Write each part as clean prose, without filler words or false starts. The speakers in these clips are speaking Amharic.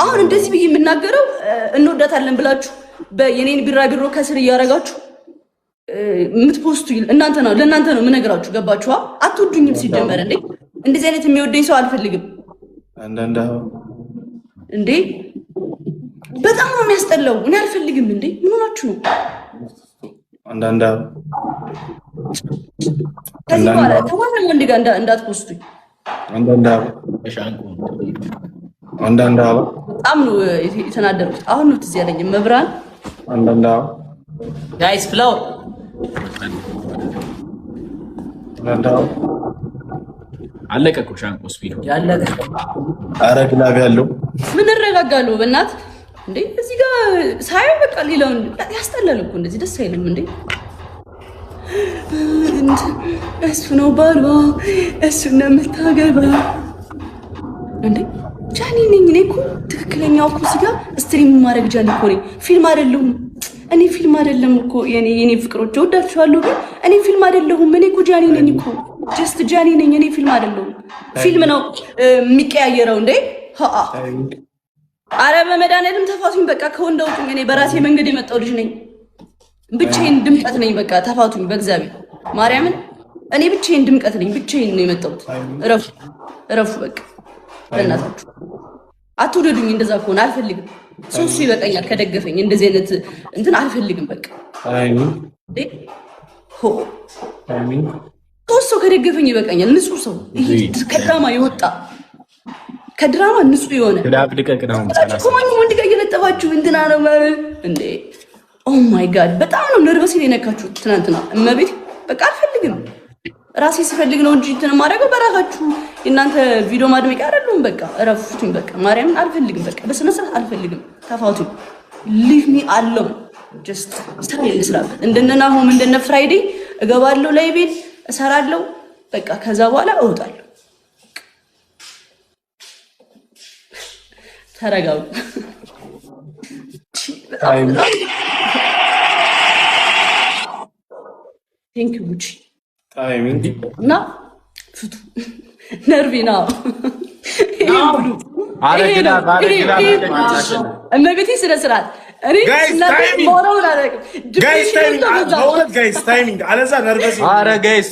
አሁን እንደዚህ ብዬ የምናገረው እንወዳታለን ብላችሁ በየኔን ቢራቢሮ ከስር እያረጋችሁ ምትፖስቱ እናንተ ነው ለእናንተ ነው ምነግራችሁ ገባችኋ አትወዱኝም ሲጀመር እንዴ እንደዚህ አይነት የሚወደኝ ሰው አልፈልግም እንዴ በጣም ነው የሚያስጠላው እኔ አልፈልግም እንዴ ምን ሆናችሁ ነው አንዳንዳ ከዚህ በኋላ ከማንም ወንድ ጋር እንዳትፖስቱኝ አንዳንዳ በጣም ነው የተናደርኩት አሁን ነው ትዝ ያለኝ መብራን አንዳንዳ ጋይስ ፍላወር አንዳንዳ አለቀ እኮ ሻንቆ ስፒድ ያለቀ ኧረ ግላብ ያለው ምን እረጋጋለሁ በእናት እንዴ እዚህ ጋር ሳይው በቃ ሌላውን ያስጠላል እኮ እንደዚህ ደስ አይልም እንዴ እሱ ነው ባሏ እሱ ነው የምታገባ እንዴ ጃኒ ነኝ እኔ እኮ ትክክለኛው እኮ እዚህ ጋር ስትሪም ማድረግ ጃኒ እኮ ነኝ ፊልም አይደለሁም እኔ ፊልም አይደለም እኮ የኔ ፍቅሮች ወዳችኋለሁ ግን እኔ ፊልም አይደለሁም እኔ እኮ ጃኒ ነኝ እኮ ጀስት ጃኒ ነኝ እኔ ፊልም አይደለሁም ፊልም ነው የሚቀያየረው እንዴ አረ በመድኃኒዓለም ተፋቱኝ በቃ ከወንዳውጡኝ እኔ በራሴ መንገድ የመጣው ልጅ ነኝ ብቻዬን ድምቀት ነኝ በቃ ተፋቱኝ በእግዚአብሔር ማርያምን እኔ ብቻዬን ድምቀት ነኝ ብቻዬን ነው የመጣሁት እረፉ በቃ በእናታችሁ አትውደዱኝ እንደዛ ከሆነ አልፈልግም ሶስቱ ይበቃኛል ከደገፈኝ እንደዚህ አይነት እንትን አልፈልግም በቃ እንዴ ሆ ሶስቱ ከደገፈኝ ይበቃኛል ንጹህ ሰው ይሄ ከድራማ ይወጣ ከድራማ ንጹህ የሆነ ግላብ ልቀቅናው ኮማኝ ወንድ ጋር እየለጠፋችሁ እንትና ነው እንዴ ኦ ማይ ጋድ በጣም ነው ነርቨስ የነካችሁት ትናንትና እመቤት በቃ አልፈልግም ራሴ ስፈልግ ነው እንጂ እንትን ማድረገው በራሳችሁ እናንተ ቪዲዮ ማድመቂያ አይደለም በቃ እረፉኝ በቃ ማርያምን አልፈልግም በቃ በስነ ስርዓት አልፈልግም ተፋቱኝ ሊቭ ሚ አሎን ጀስት ስራ ይስራል እንደነና ሆም እንደነ ፍራይዴ እገባለሁ ላይ ቤት እሰራለሁ በቃ ከዛ በኋላ እወጣለሁ ተረጋጉ ቴንክ ዩ ቡቺ ታይሚንግ እና ፍቱ ነርቪና አረግላ እመቤቴ ስነ ስርዓት ታይሚንግ አለዛ ነርቨስ አረ ጋይስ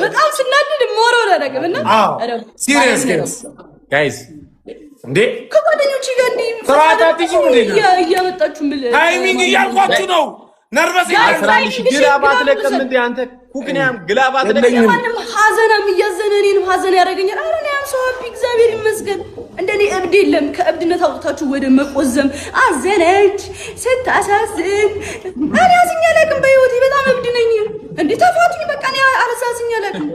በጣም ስናድድ ሞራው አላደረግም እና ሲሪየስ ጋይስ እንዴ ከጓደኞቼ ጋር እንዲህ ፍራታቲሽ ምን እያመጣችሁ ምን ታይሚንግ እያልኳችሁ ነው ነርቨስ አስራልሽ ግላባት ለቀም እንዴ አንተ ኩክኒያም ግላባት ለቀም ማንም ሐዘናም እያዘነ እኔንም ሐዘን ያደርገኛል አረ እኔ አም ሰው ሀፒ እግዚአብሔር ይመስገን እንደኔ እብድ የለም ከእብድነት አውጥታችሁ ወደ መቆዘም አዘነች ስታሳዝን እኔ አዝኛ ለቅም በህይወቴ በጣም እብድ ነኝ እንዴ ተፋቱኝ በቃ እኔ አልሳዝኛ ለቅም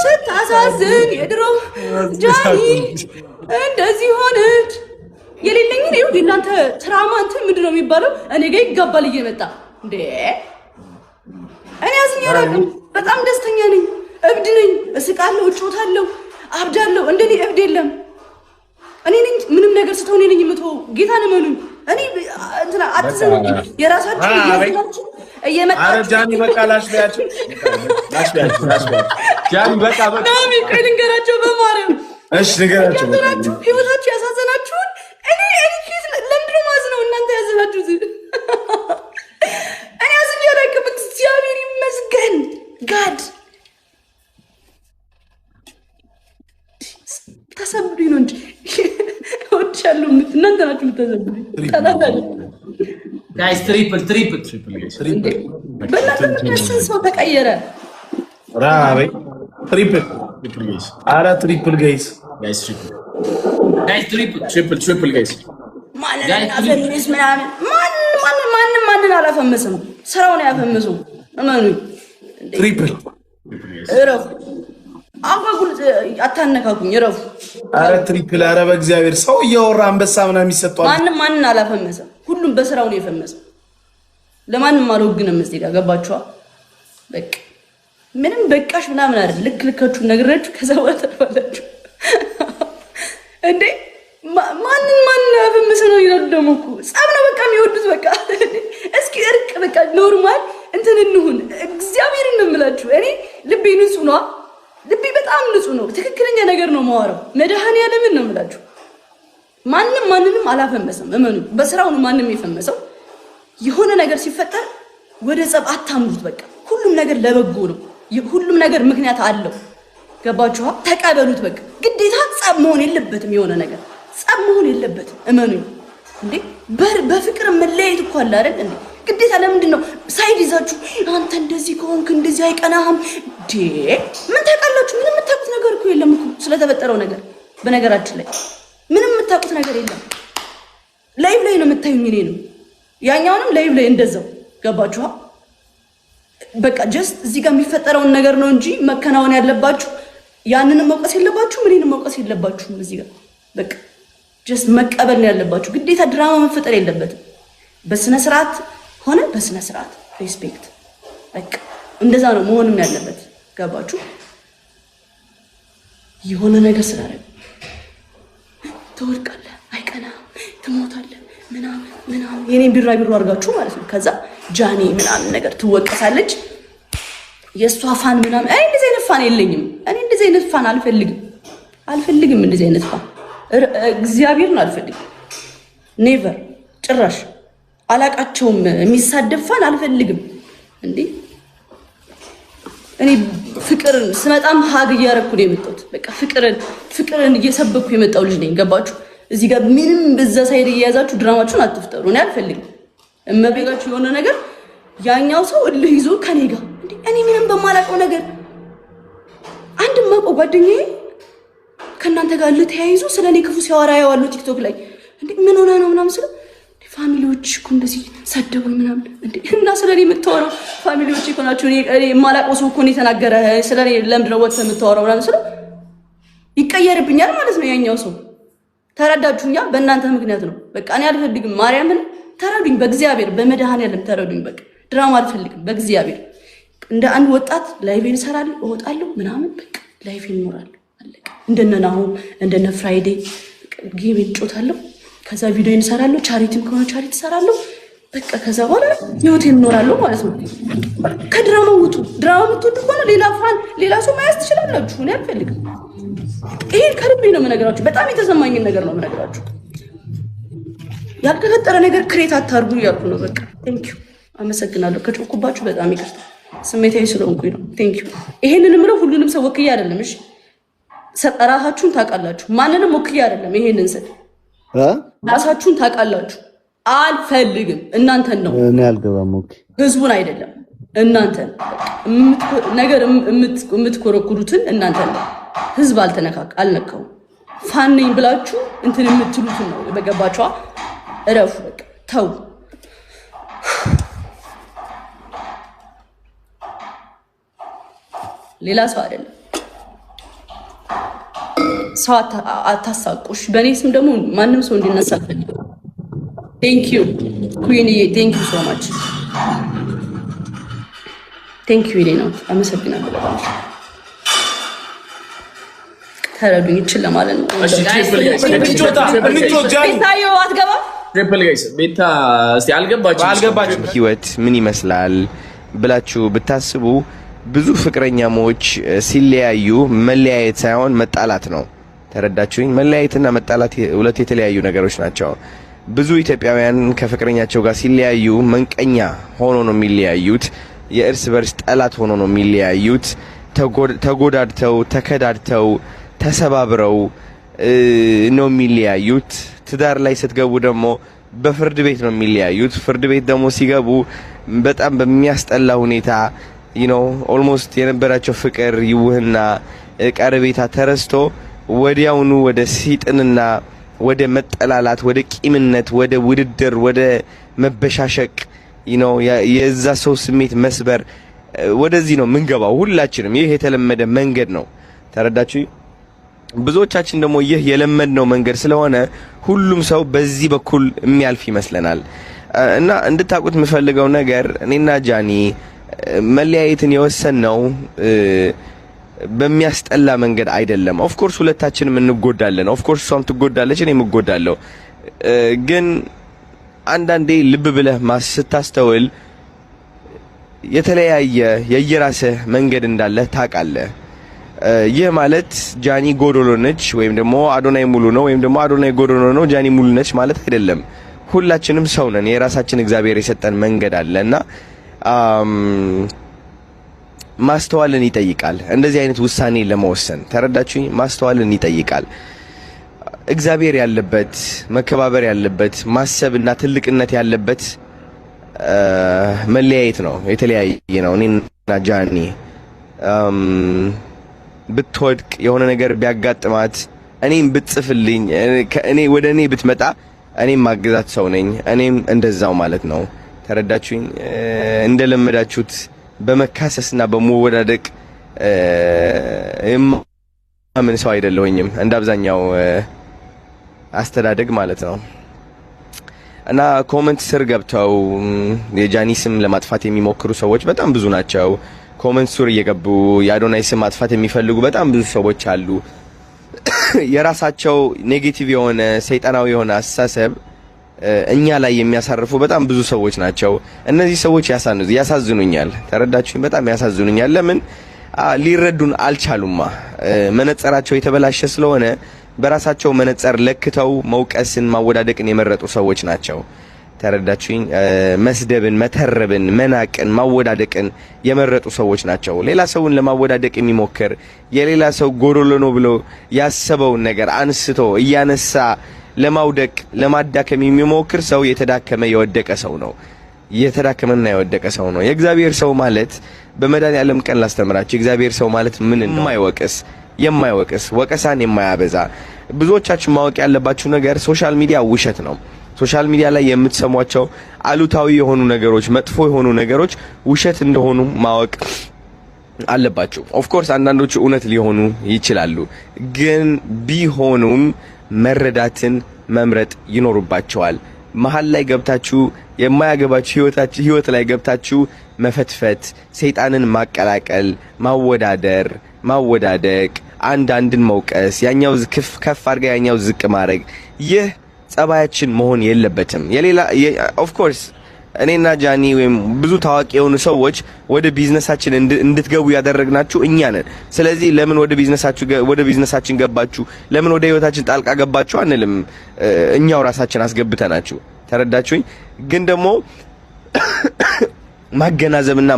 ስታሳዝን የድሮ ጃኒ እንደዚህ ሆነች የሌለኝ ነው እናንተ ትራማ እንትን ምንድን ነው የሚባለው እኔ ጋር ይጋባል እየመጣ እንዴ እኔ አዝኛለሁ በጣም ደስተኛ ነኝ እብድ ነኝ እስቃለሁ እጮታለሁ አብዳለሁ እንደኔ እብድ የለም እኔ ነኝ ምንም ነገር ስተው እኔ ነኝ የምተው ጌታን እመኑኝ እኔ እንትና አትዘኑ የራሳችሁ እያዘናችሁ እየመጣችሁ አረ ጃኒ በቃ ላሽ ቢያችሁ ጃኒ በቃ ናሚ ቆይ ልንገራቸው በማርያም እሺ ንገራቸው ህይወታችሁ ያሳዘናችሁን እኔ ለምንድን ነው ማዝነው እናንተ ያዘናችሁት እኔ አዝኜ አላውቅም እግዚአብሔር ይመስገን ጋድ ተሰብዱኝ ነው እንጂ ወጥቻለሁ እናንተ ናችሁ የምትሰብዱኝ ታላላችሁ ጋይስ ትሪፕል በእናንተ ሰው ተቀየረ ራቤ ትሪፕል አረ ትሪፕል ጋይስ ትሪፕል ጋይስ ማንን ማንን አላፈመስም ስራውን ያፈመስው እመኑኝ ትሪፕል እረፉ አጓጉል አታነካኩኝ እረፉ አረ ትሪፕል አረ በእግዚአብሔር ሰው እያወራ አንበሳ ምናምን የሚሰጠው ማንን አላፈመሰም ሁሉም በስራው ነው የፈመሰው ለማንም አልወግንም እዚህ ጋር ገባችኋ በቃ ምንም በቃሽ ምናምን አይደል ልካችሁ ነግራችሁ ከዛ በኋላ ተባላችሁ እንዴ ማንን አፈመሰ ነው ይላል ደሞ እኮ ጻብ ነው በቃ የሚወዱት በቃ እስኪ እርቅ በቃ ኖርማል እንትን እንሁን እግዚአብሔርን ነው የምላችሁ እኔ ልቤ ንጹህ ነው ልቤ በጣም ንጹህ ነው ትክክለኛ ነገር ነው ማወራው። መድኃኒዓለምን ነው የምላችሁ። ማንንም አላፈመሰም። እመኑ። በስራው ነው ማንም የፈመሰው። የሆነ ነገር ሲፈጠር ወደ ጸብ አታምሩት። በቃ ሁሉም ነገር ለበጎ ነው። ሁሉም ነገር ምክንያት አለው። ገባችኋ? ተቀበሉት። በቃ ግዴታ ጸብ መሆን የለበትም። የሆነ ነገር ጸብ መሆን የለበትም። እመኑኝ። እንዴ በፍቅር መለያየት እኮ አለ አይደል እንዴ? ግዴታ ለምንድን ነው ሳይድ ይዛችሁ አንተ እንደዚህ ከሆንክ እንደዚህ አይቀናህም እንዴ? ምን ታውቃላችሁ? ምንም የምታውቁት ነገር እኮ የለም እኮ ስለተፈጠረው ነገር። በነገራችን ላይ ምንም የምታውቁት ነገር የለም። ላይቭ ላይ ነው የምታዩኝ እኔ ነው ያኛውንም ላይቭ ላይ እንደዛው። ገባችኋ? በቃ ጀስት እዚህ ጋር የሚፈጠረውን ነገር ነው እንጂ መከናወን ያለባችሁ ያንንም መውቀስ የለባችሁም፣ እኔንም መውቀስ የለባችሁም። እዚህ ጋር በቃ ጀስት መቀበል ነው ያለባችሁ። ግዴታ ድራማ መፈጠር የለበትም። በስነ ስርዓት ሆነ በስነ ስርዓት ሪስፔክት፣ በቃ እንደዛ ነው መሆንም ያለበት። ገባችሁ? የሆነ ነገር ስላደረግ ትወድቃለህ፣ አይቀናም፣ ትሞታለህ ምናምን የኔን ቢራቢሮ አድርጋችሁ ማለት ነው። ከዛ ጃኒ ምናምን ነገር ትወቀሳለች። የእሷ ፋን ምናምን አይ እንደዚህ አይነት ፋን የለኝም እኔ። እንደዚህ አይነት ፋን አልፈልግም። እንደዚህ አይነት ፋን እግዚአብሔርን አልፈልግም። ኔቨር ጭራሽ አላቃቸውም። የሚሳደብ ፋን አልፈልግም። እንዴ እኔ ፍቅርን ስመጣም ሀግ እያረኩ ነው የመጣሁት። በቃ ፍቅርን እየሰበኩ የመጣው ልጅ ነኝ። ገባችሁ? እዚህ ጋር ምንም በዛ ሳይድ እየያዛችሁ ድራማችሁን አትፍጠሩ። እኔ አልፈልግም። እመቤጋችሁ የሆነ ነገር ያኛው ሰው እልህ ይዞ ከኔ ጋር እንዴ እኔ ምንም በማላውቀው ነገር አንድ ማውቀው ጓደኛዬ ከእናንተ ጋር ልተያይዞ ስለኔ ክፉ ሲያወራ ያዋሉ ቲክቶክ ላይ እንዴ ምን ሆነ ነው ምናምን ስለ ፋሚሊዎች እኮ እንደዚህ ሰደቡኝ ምናምን እንዴ እና ስለኔ የምታወራው ፋሚሊዎች እኮ ናቸው። እኔ የማላውቀው ሰው እኮ ነው የተናገረ ስለኔ ለምንድን ነው ወጥተህ የምታወራው ምናምን ስለ ይቀየርብኛል ማለት ነው ያኛው ሰው። ተረዳችሁኛ? በእናንተ ምክንያት ነው። በቃ እኔ አልፈልግም። ማርያምን ተረዱኝ፣ በእግዚአብሔር በመድኃኒዓለም ተረዱኝ። በቃ ድራማ አልፈልግም በእግዚአብሔር። እንደ አንድ ወጣት ላይቬን እሰራለሁ፣ እወጣለሁ ምናምን በቃ ላይቬን እኖራለሁ። አለቀ። እንደነ ናሆም እንደነ ፍራይዴ ጌም እጮታለሁ። ከዛ ቪዲዮ እንሰራለሁ። ቻሪቲም ከሆነ ቻሪቲ እሰራለሁ። በቃ ከዛ በኋላ ህይወቴን እኖራለሁ ማለት ነው። ከድራማው ውጡ። ድራማ የምትወዱ ከሆነ ሌላ ፋን ሌላ ሰው መያዝ ትችላላችሁ። እኔ አልፈልግም። ይሄን ከልቤ ነው የምነግራችሁ። በጣም የተሰማኝን ነገር ነው የምነግራችሁ። ያልተፈጠረ ነገር ክሬት አታርጉ እያልኩ ነው። በቃ ቴንኪዩ፣ አመሰግናለሁ። ከጮኩባችሁ በጣም ይቅርታ፣ ስሜታዊ ስለሆንኩኝ ነው። ቴንኪዩ። ይሄንን ምለው ሁሉንም ሰው ወክዬ አይደለም። እሺ ራሳችሁን ታውቃላችሁ። ማንንም ወክዬ አይደለም። ይሄንን ስል ራሳችሁን ታውቃላችሁ። አልፈልግም። እናንተን ነው እኔ አልገባም። ኦኬ ህዝቡን አይደለም እናንተን ነገር የምትኮረኩሩትን እናንተን ነው። ህዝብ አልነካውም። ፋን ነኝ ብላችሁ እንትን የምትሉትን ነው። በገባችኋ? እረፉ። በቃ ተው። ሌላ ሰው አይደለም። ሰው አታሳቁሽ። በእኔ ስም ደግሞ ማንም ሰው እንዲነሳ አልፈልግም። ቴንክ ዩ ኩዊንዬ፣ ቴንክ ዩ ሶ ማች ቴንክ ዩ። ነው አመሰግናለሁ በጣም ተረዱኝ። ይችል ለማለት ነው። እሺ ትሪፕል ጋይስ ቤታ እስቲ አልገባችሁም ህይወት ምን ይመስላል ብላችሁ ብታስቡ ብዙ ፍቅረኛሞች ሲለያዩ መለያየት ሳይሆን መጣላት ነው። ተረዳችሁኝ? መለያየትና መጣላት ሁለት የተለያዩ ነገሮች ናቸው። ብዙ ኢትዮጵያውያን ከፍቅረኛቸው ጋር ሲለያዩ መንቀኛ ሆኖ ነው የሚለያዩት። የእርስ በርስ ጠላት ሆኖ ነው የሚለያዩት። ተጎዳድተው ተከዳድተው ተሰባብረው ነው የሚለያዩት። ትዳር ላይ ስትገቡ ደግሞ በፍርድ ቤት ነው የሚለያዩት። ፍርድ ቤት ደግሞ ሲገቡ በጣም በሚያስጠላ ሁኔታ ኦልሞስት የነበራቸው ፍቅር ይውህና ቀረቤታ ተረስቶ ወዲያውኑ ወደ ሲጥንና ወደ መጠላላት፣ ወደ ቂምነት፣ ወደ ውድድር፣ ወደ መበሻሸቅ የዛ ሰው ስሜት መስበር ወደዚህ ነው ምንገባው ሁላችንም። ይህ የተለመደ መንገድ ነው። ተረዳችሁ? ብዙዎቻችን ደግሞ ይህ የለመድነው መንገድ ስለሆነ ሁሉም ሰው በዚህ በኩል የሚያልፍ ይመስለናል። እና እንድታውቁት የምፈልገው ነገር እኔና ጃኒ መለያየትን የወሰንነው በሚያስጠላ መንገድ አይደለም። ኦፍ ኮርስ ሁለታችንም እንጎዳለን። ኦፍ ኮርስ እሷም ትጎዳለች፣ እኔም እጎዳለሁ። ግን አንዳንዴ ልብ ብለህ ስታስተውል የተለያየ የየራስህ መንገድ እንዳለ ታውቃለህ። ይህ ማለት ጃኒ ጎዶሎ ነች ወይም ደግሞ አዶናይ ሙሉ ነው ወይም ደግሞ አዶናይ ጎዶሎ ነው ጃኒ ሙሉ ነች ማለት አይደለም። ሁላችንም ሰው ነን። የራሳችን እግዚአብሔር የሰጠን መንገድ አለና ማስተዋልን ይጠይቃል። እንደዚህ አይነት ውሳኔ ለመወሰን ተረዳችሁኝ? ማስተዋልን ይጠይቃል። እግዚአብሔር ያለበት መከባበር ያለበት ማሰብና ትልቅነት ያለበት መለያየት ነው። የተለያየ ነው። እኔና ጃኒ ብትወድቅ የሆነ ነገር ቢያጋጥማት እኔም ብትጽፍልኝ እኔ ወደ እኔ ብትመጣ እኔም ማግዛት ሰው ነኝ። እኔም እንደዛው ማለት ነው። ተረዳችሁኝ? እንደለመዳችሁት በመካሰስና በመወዳደቅ ምን ሰው አይደለሁኝም እንደ አብዛኛው አስተዳደግ ማለት ነው። እና ኮሜንት ስር ገብተው የጃኒ ስም ለማጥፋት የሚሞክሩ ሰዎች በጣም ብዙ ናቸው። ኮሜንት ስር እየገቡ የአዶናይ ስም ማጥፋት የሚፈልጉ በጣም ብዙ ሰዎች አሉ። የራሳቸው ኔጌቲቭ የሆነ ሰይጣናዊ የሆነ አስተሳሰብ እኛ ላይ የሚያሳርፉ በጣም ብዙ ሰዎች ናቸው። እነዚህ ሰዎች ያሳዝኑኛል። ተረዳችሁኝ? በጣም ያሳዝኑኛል። ለምን ሊረዱን አልቻሉማ? መነጽራቸው የተበላሸ ስለሆነ በራሳቸው መነጽር ለክተው መውቀስን ማወዳደቅን የመረጡ ሰዎች ናቸው። ተረዳችሁኝ? መስደብን፣ መተረብን፣ መናቅን፣ ማወዳደቅን የመረጡ ሰዎች ናቸው። ሌላ ሰውን ለማወዳደቅ የሚሞክር የሌላ ሰው ጎዶሎ ነው ብሎ ያሰበውን ነገር አንስቶ እያነሳ ለማውደቅ ለማዳከም የሚሞክር ሰው የተዳከመ የወደቀ ሰው ነው። የተዳከመና የወደቀ ሰው ነው። የእግዚአብሔር ሰው ማለት በመድኃኒዓለም ቀን ላስተምራችሁ። የእግዚአብሔር ሰው ማለት ምን የማይወቅስ ወቀሳን የማያበዛ። ብዙዎቻችሁ ማወቅ ያለባችሁ ነገር ሶሻል ሚዲያ ውሸት ነው። ሶሻል ሚዲያ ላይ የምትሰሟቸው አሉታዊ የሆኑ ነገሮች፣ መጥፎ የሆኑ ነገሮች ውሸት እንደሆኑ ማወቅ አለባችሁ። ኦፍ ኮርስ አንዳንዶቹ እውነት ሊሆኑ ይችላሉ፣ ግን ቢሆኑም መረዳትን መምረጥ ይኖርባቸዋል። መሀል ላይ ገብታችሁ የማያገባችሁ ህይወት ላይ ገብታችሁ መፈትፈት፣ ሰይጣንን ማቀላቀል፣ ማወዳደቅ፣ አንድን መውቀስ፣ ያኛው ከፍ አድርጋ ያኛው ዝቅ ማድረግ፣ ይህ ጸባያችን መሆን የለበትም። ኦፍ ኮርስ እኔና ጃኒ ወይም ብዙ ታዋቂ የሆኑ ሰዎች ወደ ቢዝነሳችን እንድትገቡ ያደረግናችሁ እኛ ነን። ስለዚህ ለምን ወደ ቢዝነሳችን ገባችሁ፣ ለምን ወደ ህይወታችን ጣልቃ ገባችሁ አንልም። እኛው ራሳችን አስገብተናችሁ። ተረዳችሁኝ? ግን ደግሞ ማገናዘብና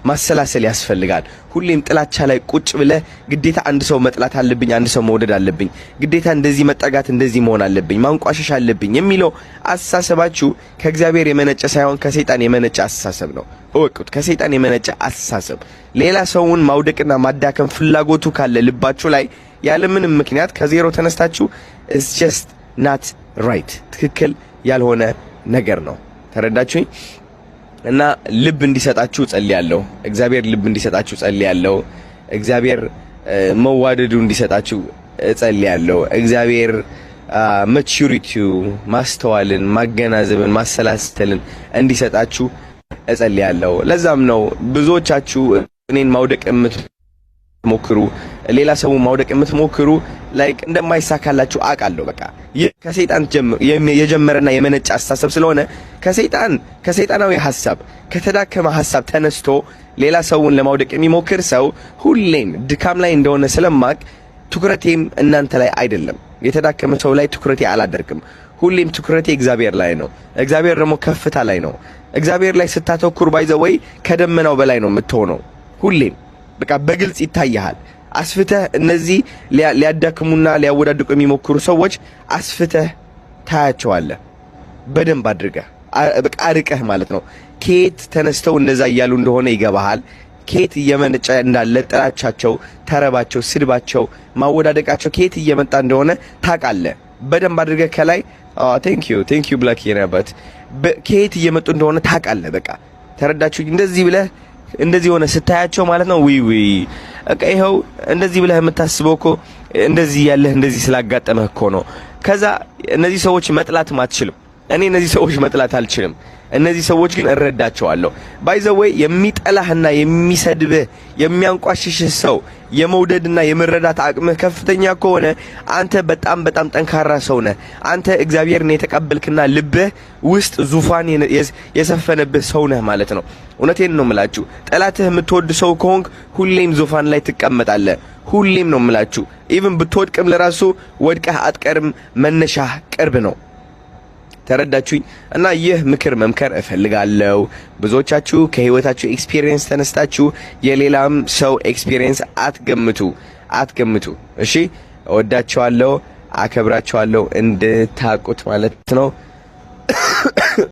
ማሰላሰል ያስፈልጋል። ሁሌም ጥላቻ ላይ ቁጭ ብለህ ግዴታ አንድ ሰው መጥላት አለብኝ፣ አንድ ሰው መውደድ አለብኝ፣ ግዴታ እንደዚህ መጠጋት እንደዚህ መሆን አለብኝ፣ ማንቋሸሽ አለብኝ የሚለው አስተሳሰባችሁ ከእግዚአብሔር የመነጨ ሳይሆን ከሰይጣን የመነጨ አስተሳሰብ ነው። እወቁት፣ ከሰይጣን የመነጨ አስተሳሰብ። ሌላ ሰውን ማውደቅና ማዳከም ፍላጎቱ ካለ ልባችሁ ላይ ያለምንም ምክንያት ከዜሮ ተነስታችሁ it's just not right፣ ትክክል ያልሆነ ነገር ነው። ተረዳችሁኝ? እና ልብ እንዲሰጣችሁ ጸልያለሁ። እግዚአብሔር ልብ እንዲሰጣችሁ ጸልያለሁ። እግዚአብሔር መዋደዱ እንዲሰጣችሁ ጸልያለሁ። እግዚአብሔር ማቹሪቲው፣ ማስተዋልን፣ ማገናዘብን፣ ማሰላሰልን እንዲሰጣችሁ ጸልያለሁ። ለዛም ነው ብዙዎቻችሁ እኔን ማውደቅ የምትሞክሩ፣ ሌላ ሰው ማውደቅ የምትሞክሩ ላይክ እንደማይሳካላችሁ አውቃለሁ። በቃ ይህ ከሰይጣን የጀመረና የመነጨ አስተሳሰብ ስለሆነ ከሰይጣናዊ ሐሳብ ከተዳከመ ሐሳብ ተነስቶ ሌላ ሰውን ለማውደቅ የሚሞክር ሰው ሁሌም ድካም ላይ እንደሆነ ስለማቅ ትኩረቴም እናንተ ላይ አይደለም። የተዳከመ ሰው ላይ ትኩረቴ አላደርግም። ሁሌም ትኩረቴ እግዚአብሔር ላይ ነው። እግዚአብሔር ደግሞ ከፍታ ላይ ነው። እግዚአብሔር ላይ ስታተኩር ባይዘወይ ከደመናው በላይ ነው የምትሆነው። ሁሌም በቃ በግልጽ ይታያል። አስፍተህ እነዚህ ሊያዳክሙና ሊያወዳድቁ የሚሞክሩ ሰዎች አስፍተህ ታያቸዋለህ። በደንብ አድርገህ በቃ አርቀህ ማለት ነው። ከየት ተነስተው እንደዛ እያሉ እንደሆነ ይገባሃል። ከየት እየመነጨ እንዳለ ጥላቻቸው፣ ተረባቸው፣ ስድባቸው፣ ማወዳደቃቸው ከየት እየመጣ እንደሆነ ታውቃለህ። በደንብ አድርገህ ከላይ ቴንክ ዩ ብላክ የነበት ከየት እየመጡ እንደሆነ ታውቃለህ። በቃ ተረዳችሁ? እንደዚህ ሆነ ስታያቸው ማለት ነው። በቃ ይኸው እንደዚህ ብለህ የምታስበው እኮ እንደዚህ ያለህ እንደዚህ ስላጋጠመህ እኮ ነው። ከዛ እነዚህ ሰዎች መጥላትም አትችልም። እኔ እነዚህ ሰዎች መጥላት አልችልም። እነዚህ ሰዎች ግን እረዳቸዋለሁ። ባይዘወይ የሚጠላህና የሚሰድብህ የሚያንቋሽሽህ ሰው የመውደድና የመረዳት አቅምህ ከፍተኛ ከሆነ አንተ በጣም በጣም ጠንካራ ሰው ነህ። አንተ እግዚአብሔርን የተቀበልክና ልብህ ውስጥ ዙፋን የሰፈነብህ ሰው ነህ ማለት ነው። እውነቴን ነው የምላችሁ። ጠላትህ የምትወድ ሰው ከሆንክ ሁሌም ዙፋን ላይ ትቀመጣለህ። ሁሌም ነው የምላችሁ። ኢቭን ብትወድቅም ለራሱ ወድቀህ አትቀርም። መነሻህ ቅርብ ነው። ተረዳችሁኝ? እና ይህ ምክር መምከር እፈልጋለሁ። ብዙዎቻችሁ ከህይወታችሁ ኤክስፒሪየንስ ተነስታችሁ የሌላም ሰው ኤክስፒሪየንስ አትገምቱ። እሺ፣ እወዳችኋለሁ፣ አከብራችኋለሁ እንድታቁት ማለት ነው።